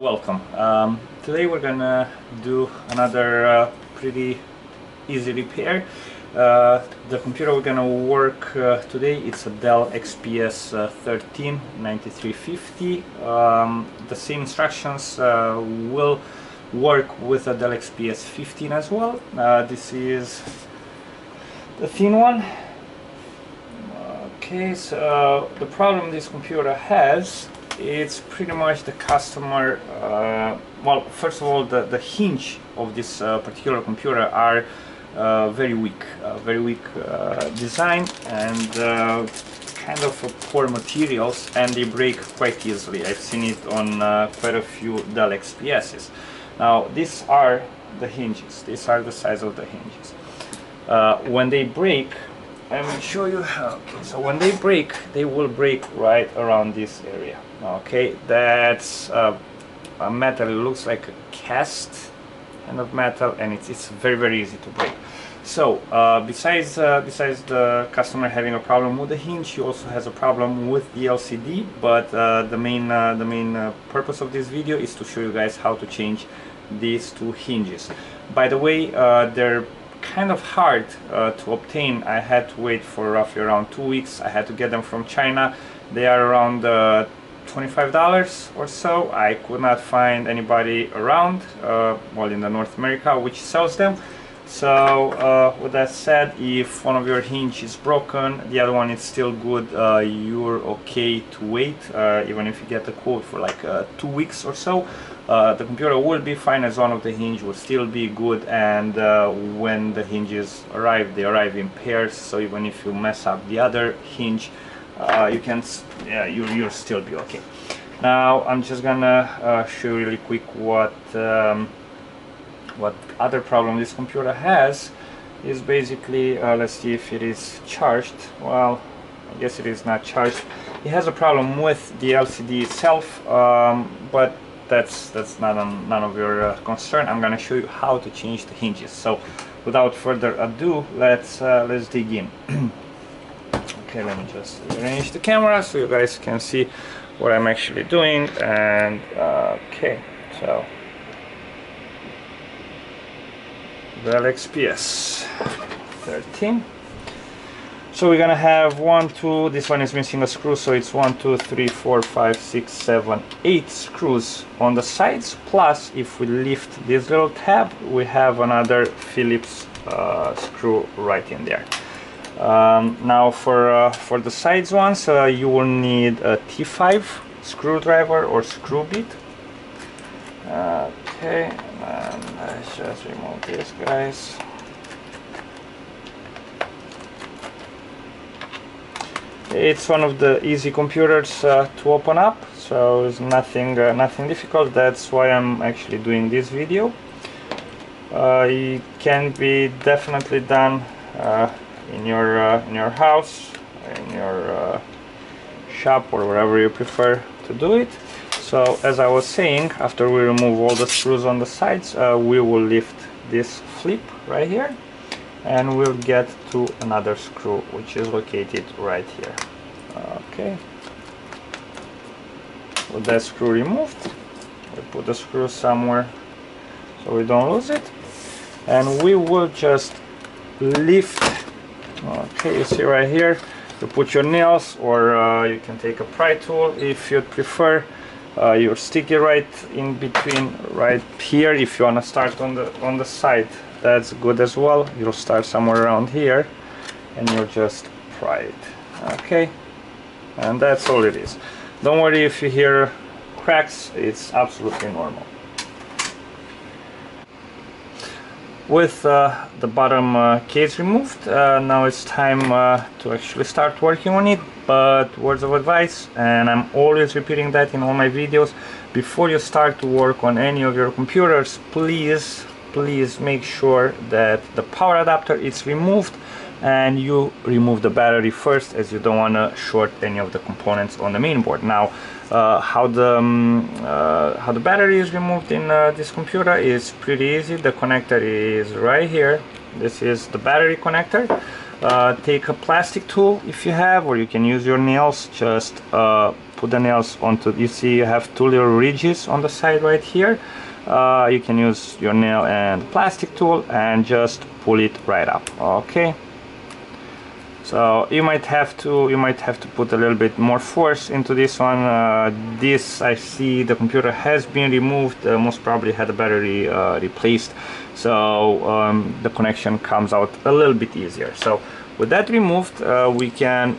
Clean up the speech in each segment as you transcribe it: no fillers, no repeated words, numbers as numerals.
Welcome. Today we're gonna do another pretty easy repair. The computer we're gonna work today, it's a Dell XPS 13 9350. The same instructions will work with a Dell XPS 15 as well. This is the thin one. Okay, so the problem this computer has, it's pretty much the customer, well, first of all, the hinge of this particular computer are very weak design, and kind of poor materials, and they break quite easily. I've seen it on quite a few Dell XPSs. Now these are the hinges, these are the size of the hinges. When they break, let me show you how. Okay, so when they break, they will break right around this area. Okay, that's a metal. It looks like a cast kind of metal, and it's very easy to break. So besides the customer having a problem with the hinge, he also has a problem with the LCD. But the main purpose of this video is to show you guys how to change these two hinges. By the way, they're kind of hard to obtain. I had to wait for roughly around 2 weeks. I had to get them from China. They are around $25 or so. I could not find anybody around, well, in the North America, which sells them. So with that said, if one of your hinge is broken, the other one is still good, you're okay to wait, even if you get the quote for like 2 weeks or so. The computer will be fine as one of the hinge will still be good, and when the hinges arrive, they arrive in pairs, so even if you mess up the other hinge, you'll still be okay. Now I'm just gonna show you really quick what other problem this computer has. Is basically, let's see if it is charged. Well, I guess it is not charged. It has a problem with the LCD itself, but that's none of your concern. I'm gonna show you how to change the hinges. So without further ado, let's dig in. Okay, let me just arrange the camera so you guys can see what I'm actually doing. And okay, so Dell XPS 13. So we're gonna have 1, 2, this one is missing a screw, so it's 1, 2, 3, 4, 5, 6, 7, 8 screws on the sides, plus if we lift this little tab, we have another Phillips screw right in there. Now for the sides ones, you will need a T5 screwdriver or screw bit. Okay, and let's just remove this, guys. It's one of the easy computers to open up, so it's nothing difficult. That's why I'm actually doing this video. It can be definitely done in your house, in your shop, or wherever you prefer to do it. So as I was saying, after we remove all the screws on the sides, we will lift this flip right here, and we'll get to another screw which is located right here. Okay, with that screw removed, we put the screw somewhere so we don't lose it, and we will just lift. Okay, you see right here, you put your nails, or you can take a pry tool if you'd prefer. You stick it right in between, right here. If you want to start on the side, that's good as well. You'll start somewhere around here, and you'll just pry it. Okay, and that's all it is. Don't worry if you hear cracks, it's absolutely normal. With the bottom case removed, now it's time to actually start working on it. But words of advice, and I'm always repeating that in all my videos, before you start to work on any of your computers, please make sure that the power adapter is removed, and you remove the battery first, as you don't want to short any of the components on the main board. Now how the battery is removed in this computer is pretty easy. The connector is right here. This is the battery connector. take a plastic tool if you have, or you can use your nails. Just put the nails onto, you see you have two little ridges on the side right here. You can use your nail and plastic tool and just pull it right up. Okay, so you might have to put a little bit more force into this one. This, I see the computer has been removed, most probably had a battery replaced, so the connection comes out a little bit easier. So with that removed, we can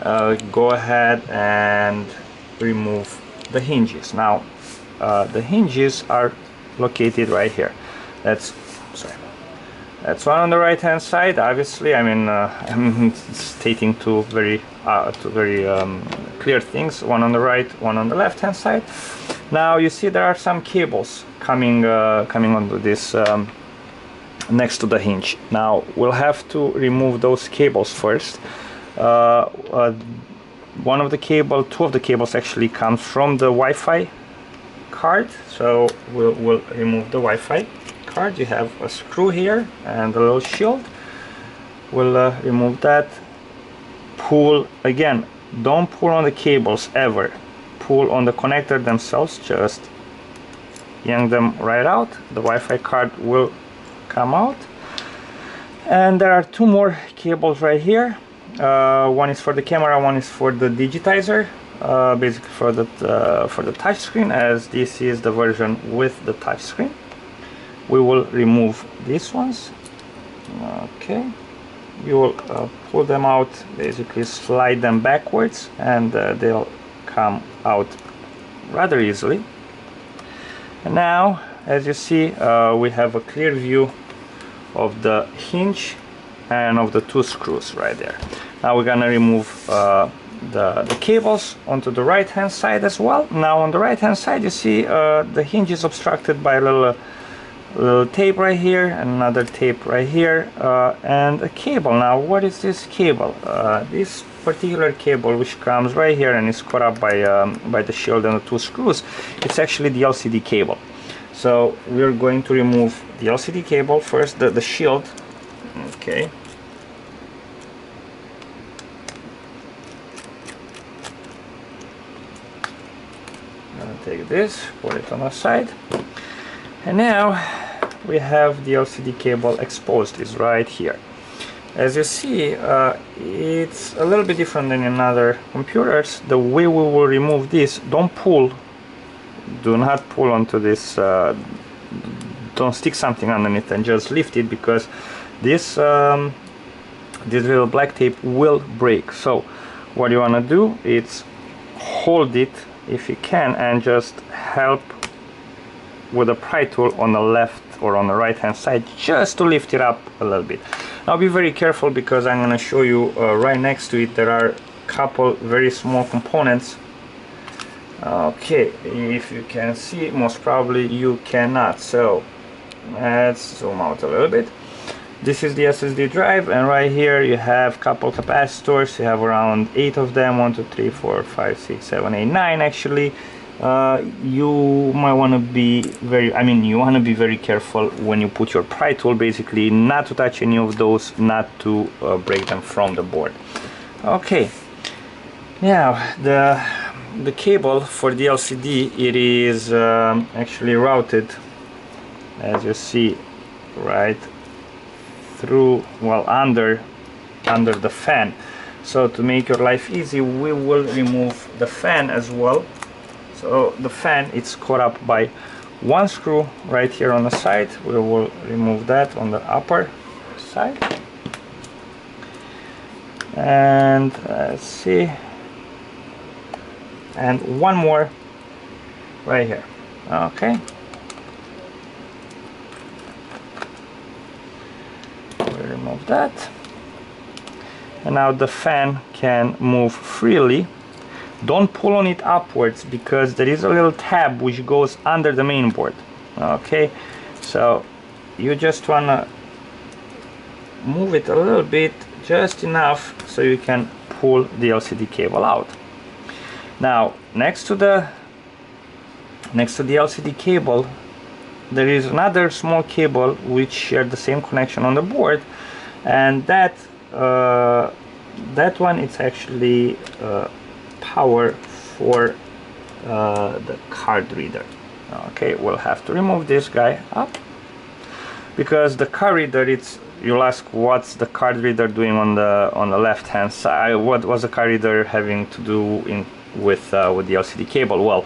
go ahead and remove the hinges. Now the hinges are located right here. That's one on the right hand side. Obviously, I mean, I'm stating two very clear things, one on the right, one on the left hand side. Now you see there are some cables coming onto this next to the hinge. Now we'll have to remove those cables first. One of the cable, two of the cables actually comes from the Wi-Fi card, so we'll remove the Wi-Fi card. You have a screw here and a little shield. We'll remove that. Pull again, don't pull on the cables ever, pull on the connector themselves. Just yank them right out. The Wi-Fi card will come out. And there are two more cables right here. One is for the camera, one is for the digitizer, basically for the touch screen, as this is the version with the touch screen. We will remove these ones. Okay, you will pull them out, basically slide them backwards, and they'll come out rather easily. And now, as you see, we have a clear view of the hinge and of the two screws right there. Now we're gonna remove the cables onto the right hand side as well. Now on the right hand side, you see the hinge is obstructed by a little tape right here, and another tape right here, and a cable. Now what is this cable? This particular cable, which comes right here and is caught up by the shield and the two screws, it's actually the LCD cable. So we're going to remove the LCD cable first, the shield. Okay, take this, put it on the side, and now we have the LCD cable exposed. Is right here. As you see, it's a little bit different than in other computers. The way we will remove this, don't pull, do not pull onto this, don't stick something underneath and just lift it, because this little black tape will break. So what you want to do is hold it if you can, and just help with a pry tool on the left or on the right hand side, just to lift it up a little bit. Now be very careful, because I'm going to show you right next to it there are a couple very small components. Okay, if you can see, most probably you cannot, so let's zoom out a little bit. This is the SSD drive, and right here you have a couple capacitors. You have around 8 of them, 1 2 3 4 5 6 7 8 9 actually. You might want to be very careful when you put your pry tool, basically not to touch any of those, not to break them from the board. Okay, now the cable for the LCD, it is actually routed, as you see, right through, well, under the fan. So to make your life easy, we will remove the fan as well. So the fan, it's caught up by one screw right here on the side. We will remove that on the upper side, and let's see, and one more right here. Okay, we remove that, and now the fan can move freely. Don't pull on it upwards, because there is a little tab which goes under the main board. Okay, so you just wanna move it a little bit, just enough so you can pull the LCD cable out. Now next to the LCD cable, there is another small cable which share the same connection on the board, and that that one, it's actually power for the card reader. Okay, we'll have to remove this guy up, because the card reader, it's, you'll ask what's the card reader doing on the left hand side, what was the card reader having to do with the LCD cable. Well,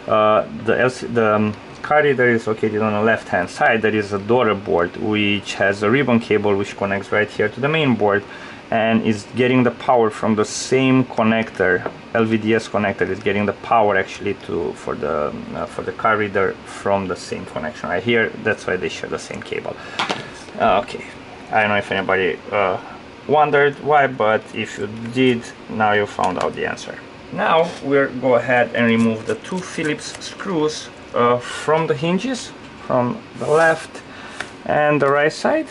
the card reader is located on the left hand side. There is a daughter board which has a ribbon cable which connects right here to the main board, and is getting the power from the same connector. LVDS connector is getting the power actually for the card reader from the same connection right here. That's why they share the same cable. Okay, I don't know if anybody wondered why, but if you did, now you found out the answer. Now we'll go ahead and remove the two Phillips screws from the hinges, from the left and the right side.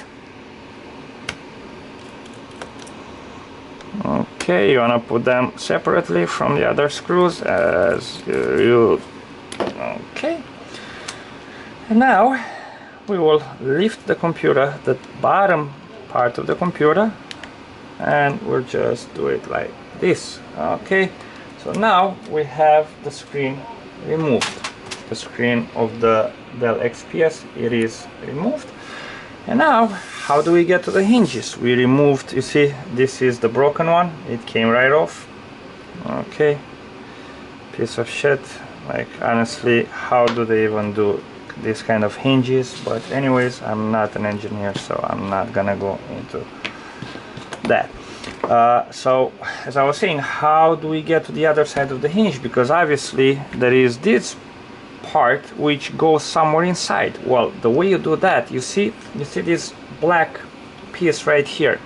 Okay, you wanna put them separately from the other screws as you. Okay, and now we will lift the computer, the bottom part of the computer, and we'll just do it like this. Okay, so now we have the screen removed. The screen of the Dell XPS, it is removed. And now, how do we get to the hinges? We removed, you see, this is the broken one. It came right off. Okay, piece of shit. Like, honestly, how do they even do this kind of hinges? But anyways, I'm not an engineer, so I'm not gonna go into that. So, as I was saying, how do we get to the other side of the hinge? Because obviously there is this part which goes somewhere inside. Well, the way you do that, you see this black piece right here.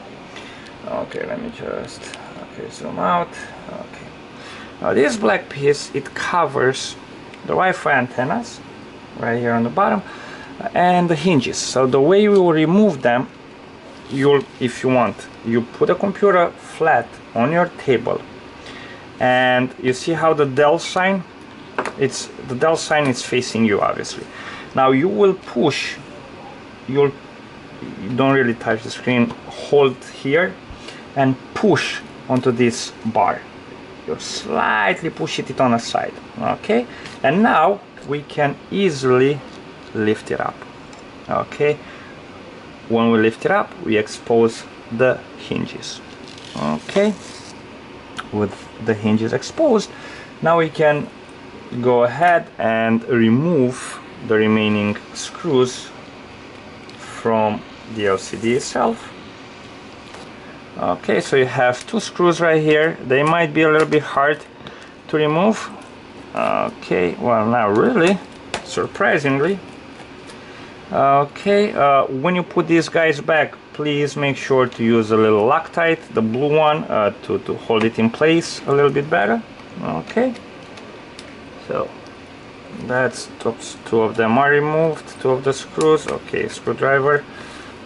Okay, let me just zoom out. Okay, now this black piece, it covers the Wi-Fi antennas right here on the bottom and the hinges. So the way you will remove them, if you want, you put the computer flat on your table, and you see how the Dell sign, the Dell sign is facing you, obviously. Now you will push, you don't really touch the screen, hold here and push onto this bar. You slightly push it on the side. Okay, and now we can easily lift it up. Okay, when we lift it up, we expose the hinges. Okay, with the hinges exposed, now we can go ahead and remove the remaining screws from the LCD itself. Okay, so you have two screws right here. They might be a little bit hard to remove. Okay, well, not really, surprisingly. Okay, when you put these guys back, please make sure to use a little Loctite, the blue one, to hold it in place a little bit better. Okay, so that's two of them are removed, two of the screws. Okay, screwdriver.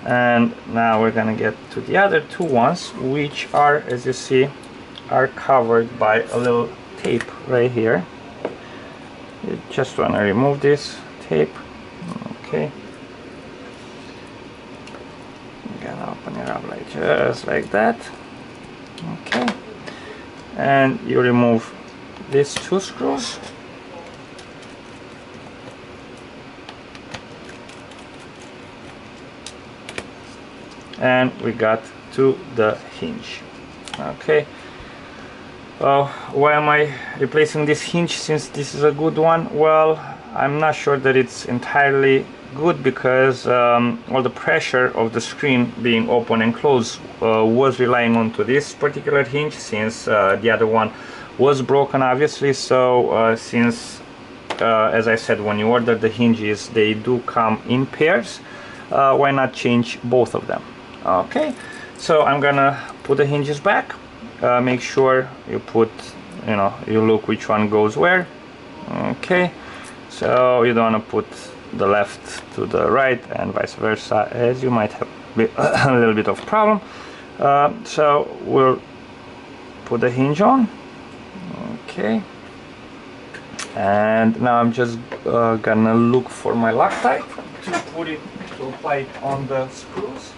And now we're gonna get to the other two ones, which are, as you see, are covered by a little tape right here. You just want to remove this tape. Okay, I'm gonna open it up like just like that. Okay, and you remove these two screws. And we got to the hinge. Okay, why am I replacing this hinge since this is a good one? Well, I'm not sure that it's entirely good, because all the pressure of the screen being open and closed was relying on to this particular hinge, since the other one was broken, obviously. So since as I said, when you order the hinges, they do come in pairs, why not change both of them? Okay, so I'm gonna put the hinges back. Make sure you put, you look which one goes where. Okay, so you don't want to put the left to the right and vice versa, as you might have a little bit of problem. So we'll put the hinge on. Okay, and now I'm just gonna look for my Loctite to apply it on the screws.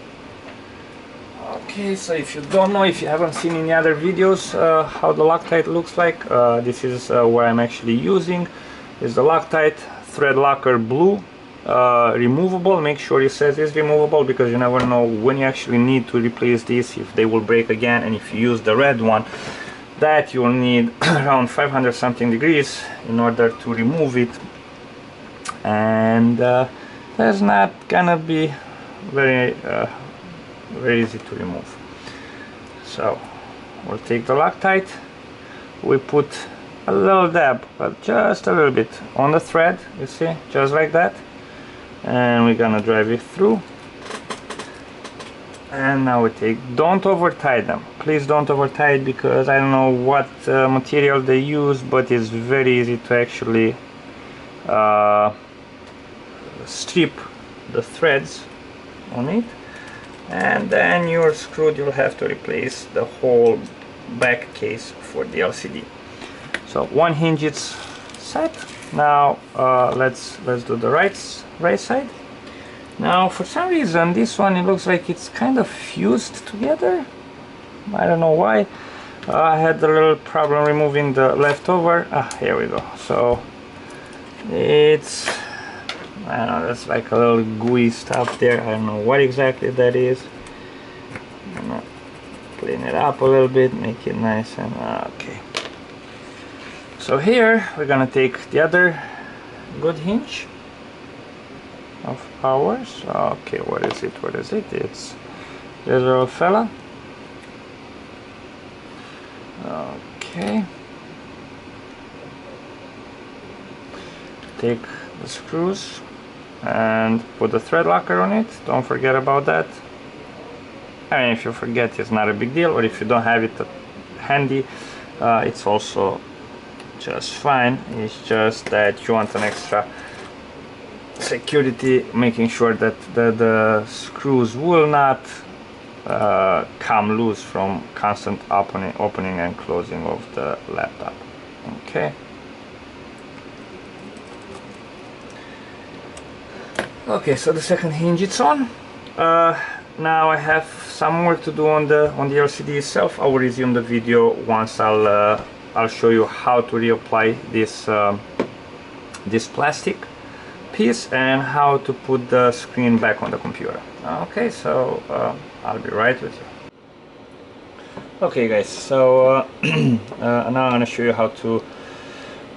Okay, so if you don't know, if you haven't seen any other videos how the Loctite looks like, this is what I'm actually using. Is the Loctite thread locker blue, removable. Make sure it says it's removable, because you never know when you actually need to replace this, if they will break again. And if you use the red one, that you will need around 500 something degrees in order to remove it, and that's not gonna be very easy to remove. So we'll take the Loctite, we put a little dab, but just a little bit on the thread, you see, just like that, and we're gonna drive it through. And now we take, don't over tie them, please don't over tie it, because I don't know what material they use, but it's very easy to actually strip the threads on it, and then you're screwed. You'll have to replace the whole back case for the LCD. So one hinge is set. Now let's do the right side. Now for some reason this one, it looks like it's kind of fused together. I don't know why. I had a little problem removing the leftover. Here we go. So it's, I don't know, that's like a little gooey stuff there. I don't know what exactly that is. I'm gonna clean it up a little bit, make it nice and okay. So here we're gonna take the other good hinge of ours. Okay, what is it? What is it? It's this little fella. Okay. Take the screws and put the thread locker on it. Don't forget about that. I mean, if you forget, it's not a big deal, or if you don't have it handy, it's also just fine. It's just that you want an extra security, making sure that the screws will not come loose from constant opening and closing of the laptop. Okay. Okay, so the second hinge it's on. Now I have some work to do on the LCD itself. I will resume the video once I'll show you how to reapply this plastic piece and how to put the screen back on the computer. Okay, so I'll be right with you. Okay guys, so now I'm going to show you how to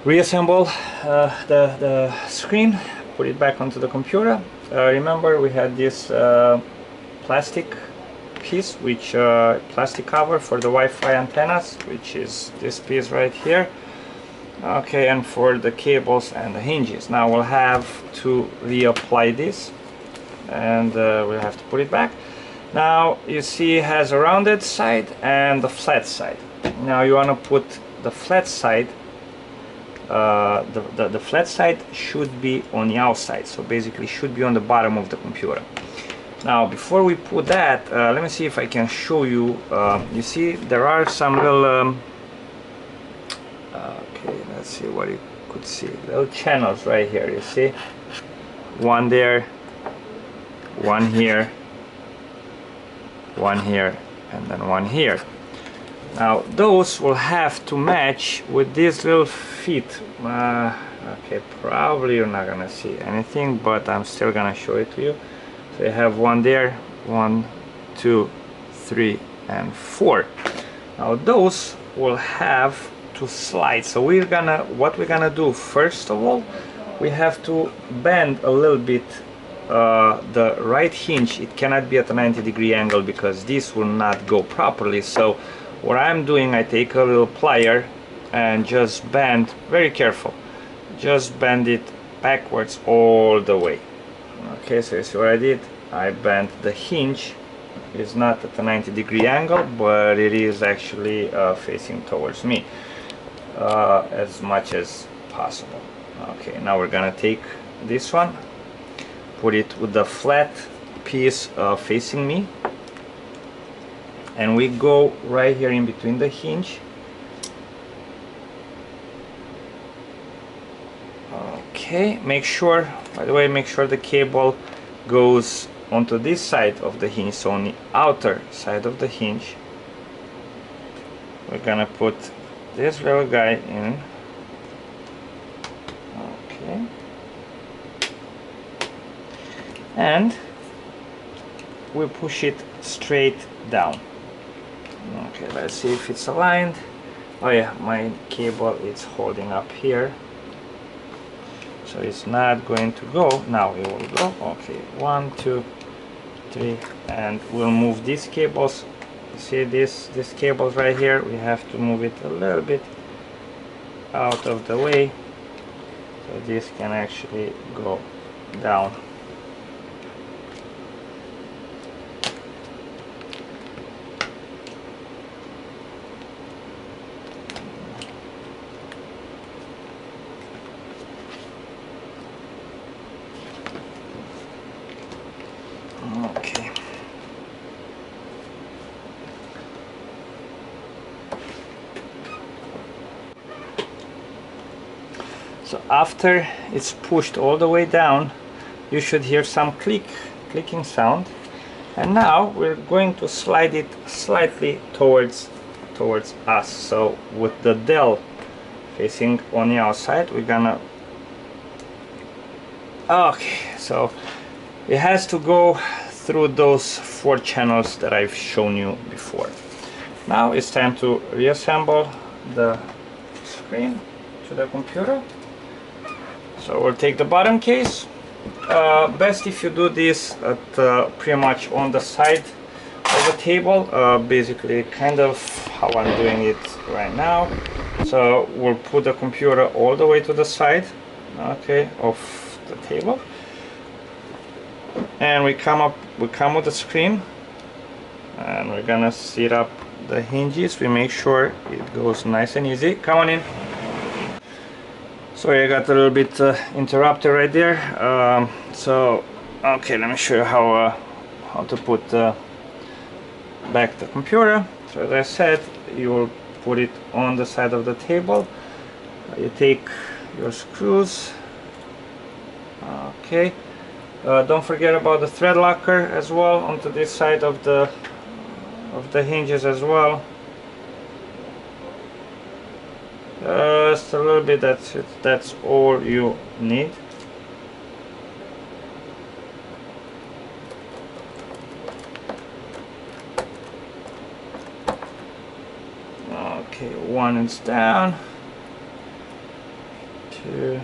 reassemble the screen, put it back onto the computer. Remember, we had this plastic piece, which plastic cover for the Wi-Fi antennas, which is this piece right here. Okay, and for the cables and the hinges. Now we'll have to reapply this, and we'll have to put it back. Now you see it has a rounded side and the flat side. Now you want to put the flat side, the flat side should be on the outside, so basically should be on the bottom of the computer. Now before we put that, let me see if I can show you. You see there are some little okay, let's see what you could see, little channels right here. You see one there, one here, one here, and then one here. Now those will have to match with these little feet. Okay, probably you're not gonna see anything, but I'm still gonna show it to you. So you have one there, 1, 2, 3, and 4. Now those will have to slide. So what we're gonna do first of all, we have to bend a little bit the right hinge. It cannot be at a 90-degree angle because this will not go properly. So what I'm doing, I take a little plier and just bend, very careful, just bend it backwards all the way. Okay, so you see what I did? I bent the hinge. It's not at a 90-degree angle, but it is actually facing towards me as much as possible. Okay, now we're gonna take this one, put it with the flat piece facing me, and we go right here in between the hinge. Okay, make sure, by the way, make sure the cable goes onto this side of the hinge, so on the outer side of the hinge, we're gonna put this little guy in. Okay, and we push it straight down. Okay, let's see if it's aligned. Oh yeah, my cable is holding up here, so it's not going to go. Now it will go. Okay, 1, 2, 3, and we'll move these cables. You see these cables right here, we have to move it a little bit out of the way so this can actually go down. Okay. So after it's pushed all the way down, you should hear some clicking sound. And now we're going to slide it slightly towards us. So with the Dell facing on the outside, we're gonna... Okay, so it has to go through those 4 channels that I've shown you before. Now it's time to reassemble the screen to the computer. So we'll take the bottom case. Best if you do this at pretty much on the side of the table, basically kind of how I'm doing it right now. So we'll put the computer all the way to the side, okay, of the table, and we come with the screen, and we're gonna set up the hinges. We make sure it goes nice and easy. Come on in. Sorry, I got a little bit interrupted right there. So okay, let me show you how to put back the computer. So as I said, you will put it on the side of the table. You take your screws. Okay, don't forget about the thread locker as well onto this side of the hinges as well. Just a little bit, that's it. That's all you need. Okay, 1 is down. 2.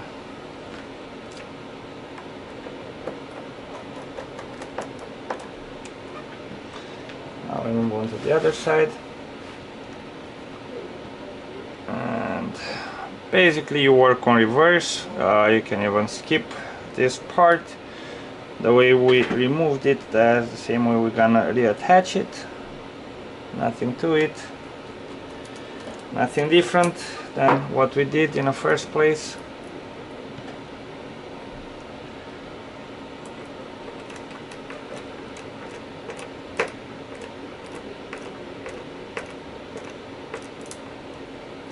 Now we move on to the other side. And basically you work on reverse. You can even skip this part. The way we removed it, that's the same way we're gonna reattach it. Nothing to it. Nothing different than what we did in the first place.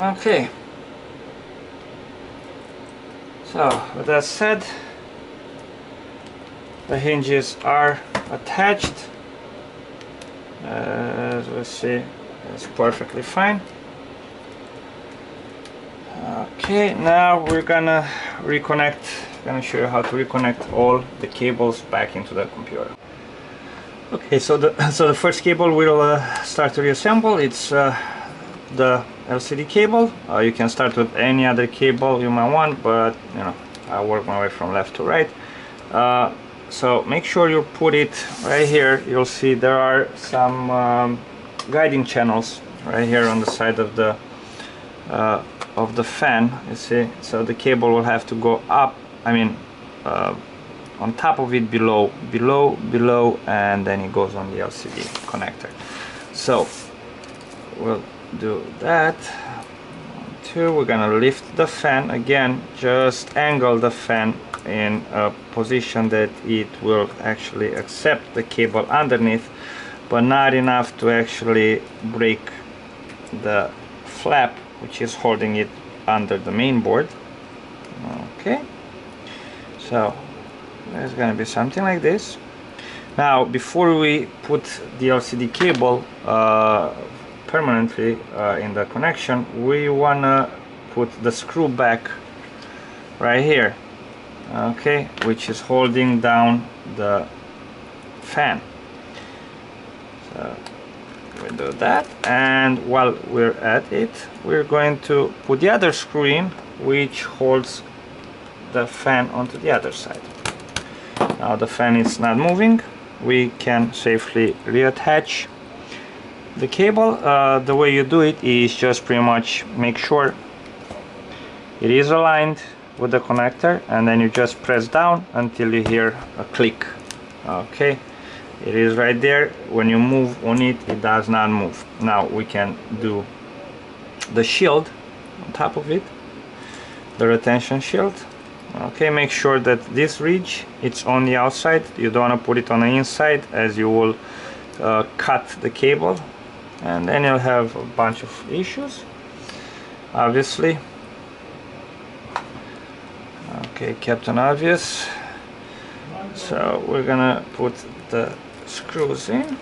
Okay, so with that said, the hinges are attached. As we see, it's perfectly fine. Okay, now we're gonna reconnect. I'm gonna show you how to reconnect all the cables back into the computer. Okay, so the first cable we'll start to reassemble. It's the LCD cable. You can start with any other cable you might want, but you know, I work my way from left to right. So make sure you put it right here. You'll see there are some guiding channels right here on the side of the fan. You see, so the cable will have to go up. I mean, on top of it, below, and then it goes on the LCD connector. So we'll do that. 1, 2. We're gonna lift the fan again. Just angle the fan in a position that it will actually accept the cable underneath, but not enough to actually break the flap which is holding it under the main board. Okay, so there's gonna be something like this. Now, before we put the LCD cable permanently in the connection, we wanna put the screw back right here, okay, which is holding down the fan. So we do that, and while we're at it, we're going to put the other screw in, which holds the fan onto the other side. Now the fan is not moving. We can safely reattach the cable. The way you do it is just pretty much make sure it is aligned with the connector, and then you just press down until you hear a click. Okay, it is right there. When you move on it, it does not move. Now we can do the shield on top of it, the retention shield. Okay, make sure that this ridge, it's on the outside. You don't want to put it on the inside, as you will cut the cable, and then you'll have a bunch of issues, obviously. Okay, Captain Obvious. So we're gonna put the screws in.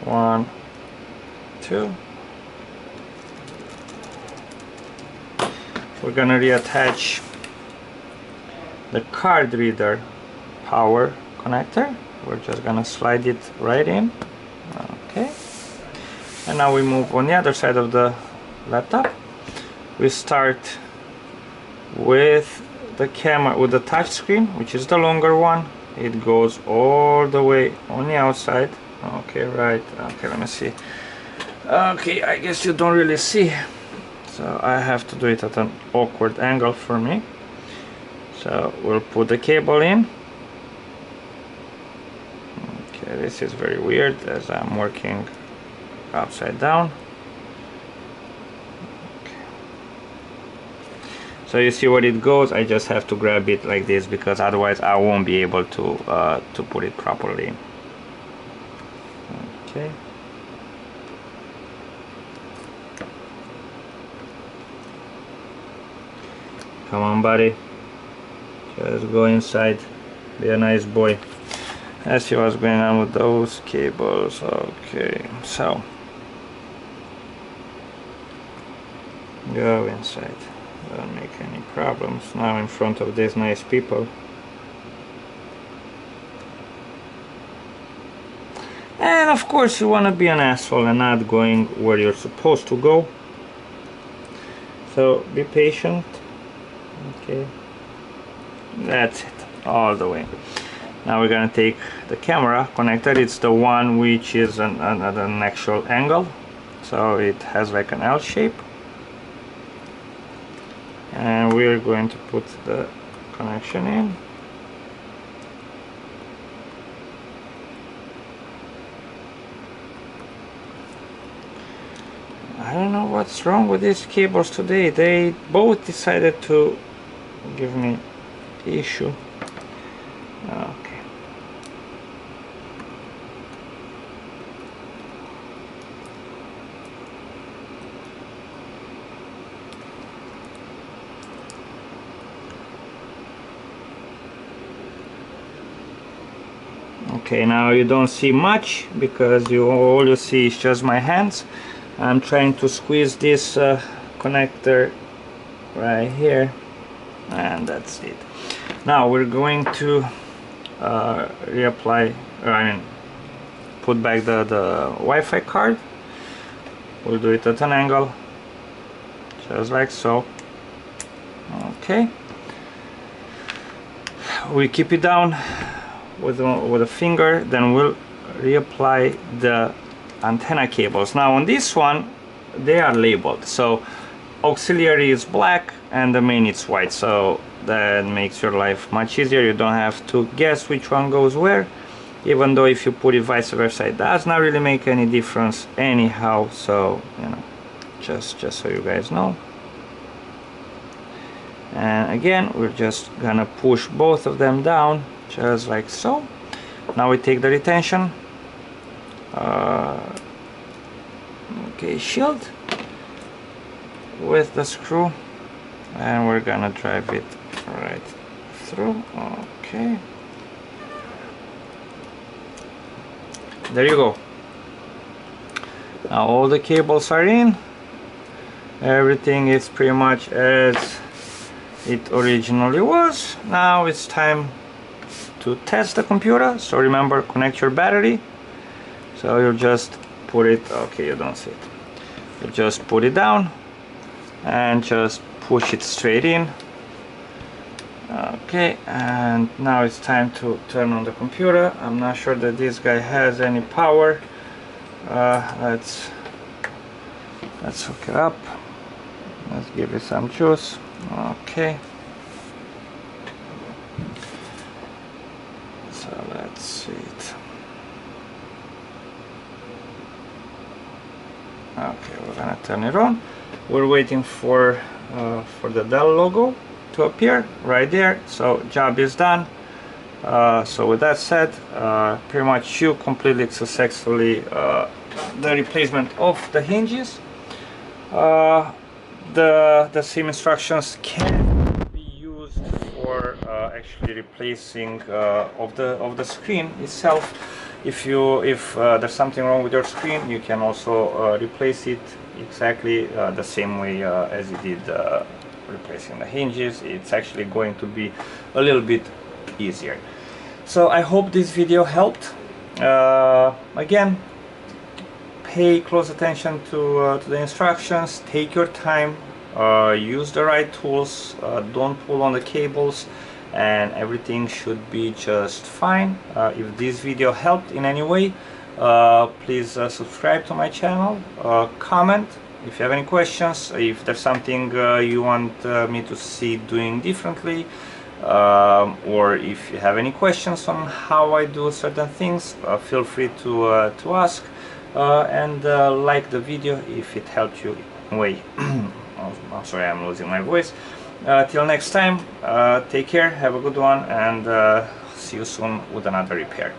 1, 2. We're gonna reattach the card reader power connector. We're just gonna slide it right in. Okay, and now we move on the other side of the laptop. We start with the camera, with the touch screen, which is the longer one. It goes all the way on the outside. Okay, right. Okay, let me see. Okay, I guess you don't really see, so I have to do it at an awkward angle for me. So we'll put the cable in. Okay, this is very weird as I'm working upside down. Okay. So you see where it goes. I just have to grab it like this, because otherwise I won't be able to put it properly. Okay. Come on, buddy. Just go inside. Be a nice boy. Let's see what's going on with those cables. Okay, so go inside. Don't make any problems. Now in front of these nice people. And of course you want to be an asshole and not going where you're supposed to go. So be patient. Okay, that's it, all the way. Now we're gonna take the camera connector. It's the one which is at an actual angle, so it has like an L shape, and we're going to put the connection in. I don't know what's wrong with these cables today. They both decided to give me issue. Okay. Okay, now you don't see much because all you see is just my hands. I'm trying to squeeze this connector right here, and that's it. Now we're going to reapply, put back the Wi-Fi card. We'll do it at an angle, just like so. Okay, we keep it down with a finger, then we'll reapply the antenna cables. Now on this one, they are labeled, so auxiliary is black and the main is white, so that makes your life much easier. You don't have to guess which one goes where, even though if you put it vice versa, it does not really make any difference anyhow. So you know, just so you guys know. And again, we're just gonna push both of them down just like so. Now we take the retention okay, shield with the screw, and we're gonna drive it right through. Okay, there you go. Now all the cables are in. Everything is pretty much as it originally was. Now it's time to test the computer. So remember, connect your battery. So you just put it, okay, you don't see it. You just put it down and just push it straight in. Okay, and now it's time to turn on the computer. I'm not sure that this guy has any power. Let's hook it up. Let's give it some juice. Okay, so let's see it. Okay, we're gonna turn it on. We're waiting for the Dell logo to appear right there. So job is done. So with that said, pretty much you completed successfully the replacement of the hinges. The same instructions can be used for actually replacing of the screen itself. If there's something wrong with your screen, you can also replace it exactly the same way as you did replacing the hinges. It's actually going to be a little bit easier. So I hope this video helped. Again, pay close attention to the instructions, take your time, use the right tools, don't pull on the cables, and everything should be just fine. If this video helped in any way, please subscribe to my channel, comment if you have any questions, if there's something you want me to see doing differently, or if you have any questions on how I do certain things, feel free to ask. And like the video if it helped you in a way. I'm sorry, I'm losing my voice. Till next time, take care, have a good one, and see you soon with another repair.